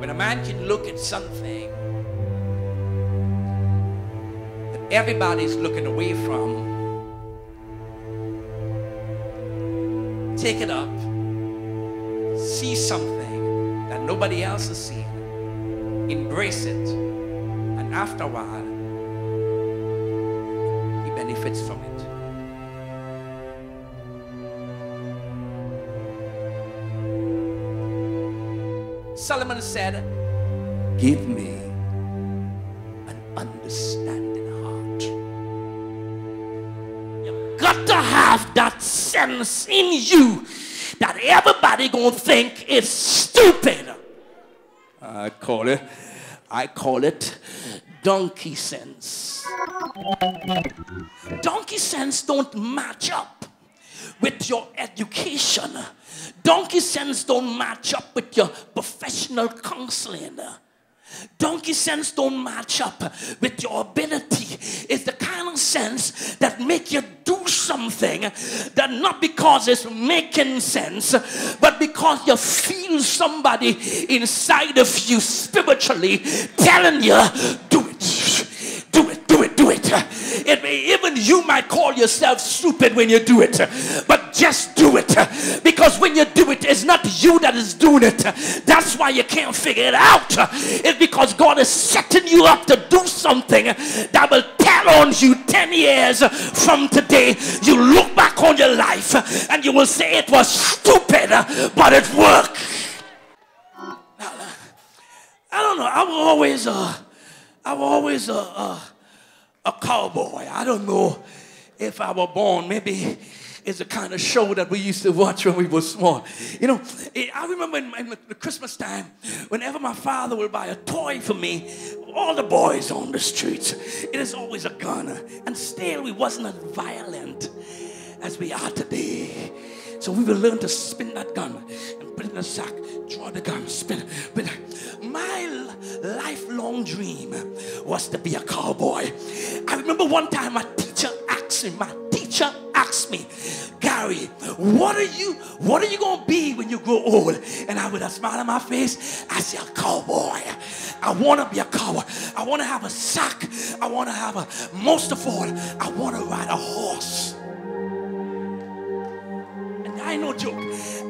When a man can look at something that everybody's looking away from, take it up, see something that nobody else has seen, embrace it, and after a while, he benefits from it. Solomon said, give me an understanding heart. You got to have that sense in you that everybody gonna think it's stupid. I call it donkey sense. Donkey sense don't match up with your education. Donkey sense don't match up with your professional counseling. Donkey sense don't match up with your ability. It's the kind of sense that make you do something that not because it's making sense, but because you feel somebody inside of you spiritually telling you, do it. Do it, do it, do it. Even you might call yourself stupid when you do it, but just do it. Because when you do it, it's not you that is doing it. That's why you can't figure it out. It's because God is setting you up to do something that will tell on you 10 years from today. You look back on your life and you will say it was stupid, but it worked. I don't know. I was always a cowboy. I don't know if I were born. Maybe it's the kind of show that we used to watch when we were small. You know, I remember in the Christmas time, whenever my father would buy a toy for me, all the boys on the streets, it is always a gun. And still, we wasn't as violent as we are today. So we will learn to spin that gun and put it in a sack, draw the gun, spin it. My lifelong dream was to be a cowboy. I remember one time my teacher asked me, Gary, what are you gonna be when you grow old? And I with a smile on my face, I said, a cowboy. I wanna be a cowboy. I wanna have a sack. I wanna have most of all, I wanna ride a horse. I ain't no joke.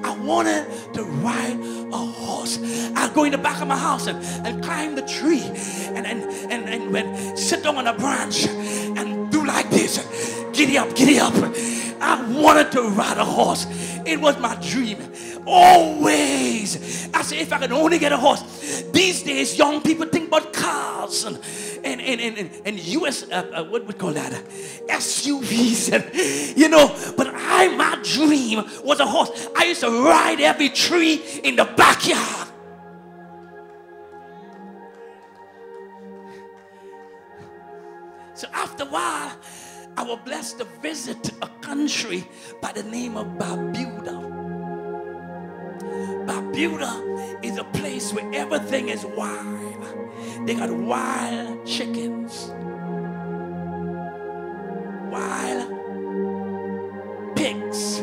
I wanted to ride a horse. I'd go in the back of my house and climb the tree and sit down on a branch and do like this. Giddy up, giddy up. I wanted to ride a horse. It was my dream. Always. I said, if I could only get a horse. These days, young people think about cars and US, what we call that? SUVs. And, you know, but my dream was a horse. I used to ride every tree in the backyard. So after a while, I was blessed to visit a country by the name of Barbuda. Barbuda is a place where everything is wild. They got wild chickens, wild pigs.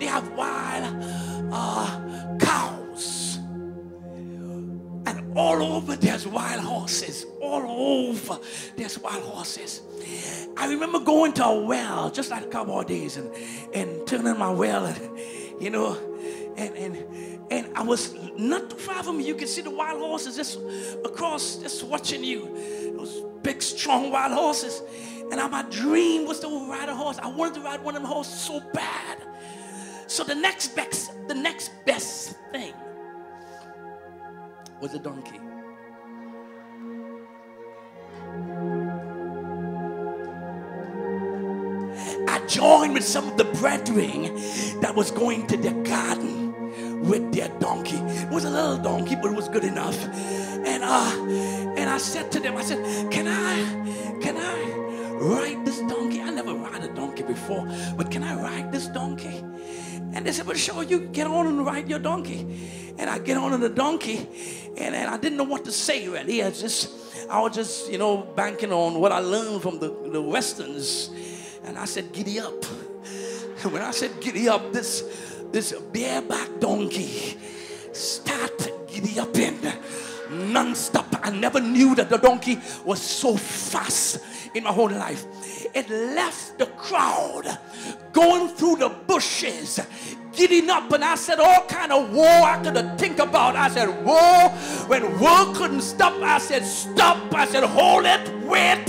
They have wild cows. And all over there's wild horses. All over there's wild horses. I remember going to a well, just like cowboy days, and turning my well, and you know, and I was not too far from me. You can see the wild horses just across, just watching you. Those big, strong wild horses. And my dream was to ride a horse. I wanted to ride one of them horses so bad. So the next best thing was a donkey. I joined with some of the brethren that was going to their garden with their donkey. It was a little donkey, but it was good enough. And I said to them, I said, can I ride this donkey? I never ride a donkey before, but can I ride this donkey? And they said, well, sure, you get on and ride your donkey. And I get on the donkey, and I didn't know what to say really. I was just, you know, banking on what I learned from the Westerns. And I said, giddy up. And when I said giddy up, this bareback donkey started giddy up in non-stop. I never knew that the donkey was so fast in my whole life. It left the crowd going through the bushes, getting up, and I said all kind of war I could think about. I said war. When war couldn't stop, I said stop. I said hold it, wait.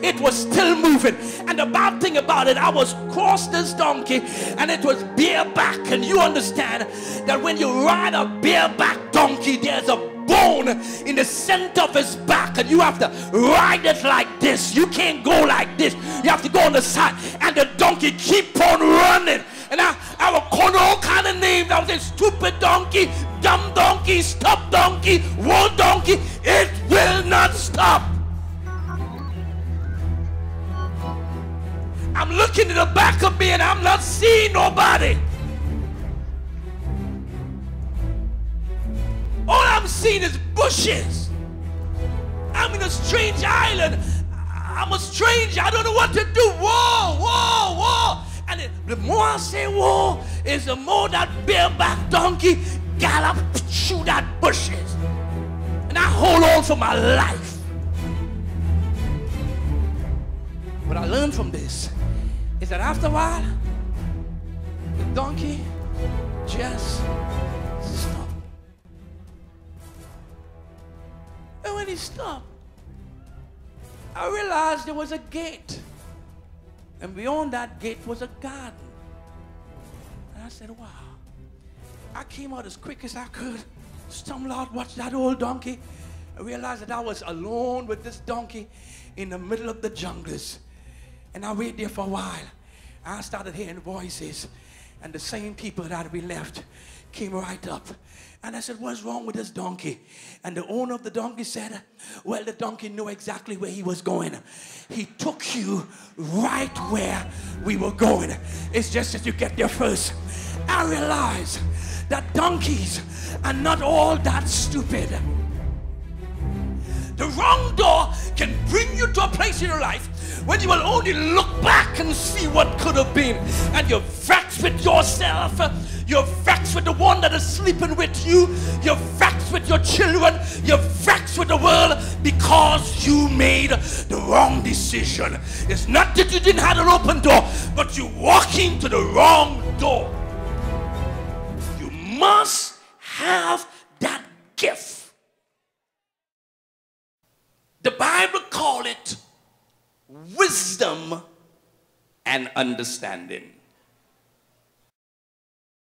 It was still moving. And the bad thing about it, I was across this donkey and it was bareback. And you understand that when you ride a bareback donkey, there's a bone in the center of his back, and you have to ride it like this. You can't go like this. You have to go on the side, and the donkey keep on running. And I would call all kind of names. I would say stupid donkey, dumb donkey, stop donkey, war donkey. It will not stop. I'm looking at the back of me and I'm not seeing nobody. All I'm seeing is bushes. I'm in a strange island. I'm a stranger. I don't know what to do. Whoa, whoa, whoa. And the more I say whoa, is the more that bareback donkey gallop through that bushes. And I hold on for my life. What I learned from this is that after a while, the donkey just stopped. And when he stopped, I realized there was a gate. And beyond that gate was a garden. And I said, wow. I came out as quick as I could, stumbled out, watched that old donkey. I realized that I was alone with this donkey in the middle of the jungles. And I waited there for a while. I started hearing voices. And the same people that we left came right up. And I said, what's wrong with this donkey? And the owner of the donkey said, well, the donkey knew exactly where he was going. He took you right where we were going. It's just that you get there first. I realized that donkeys are not all that stupid. The wrong door can bring you to a place in your life when you will only look back and see what could have been. And you're vexed with yourself. You're vexed with the one that is sleeping with you. You're vexed with your children. You're vexed with the world because you made the wrong decision. It's not that you didn't have an open door, but you're walking to the wrong door. You must have that gift. The Bible calls it wisdom and understanding.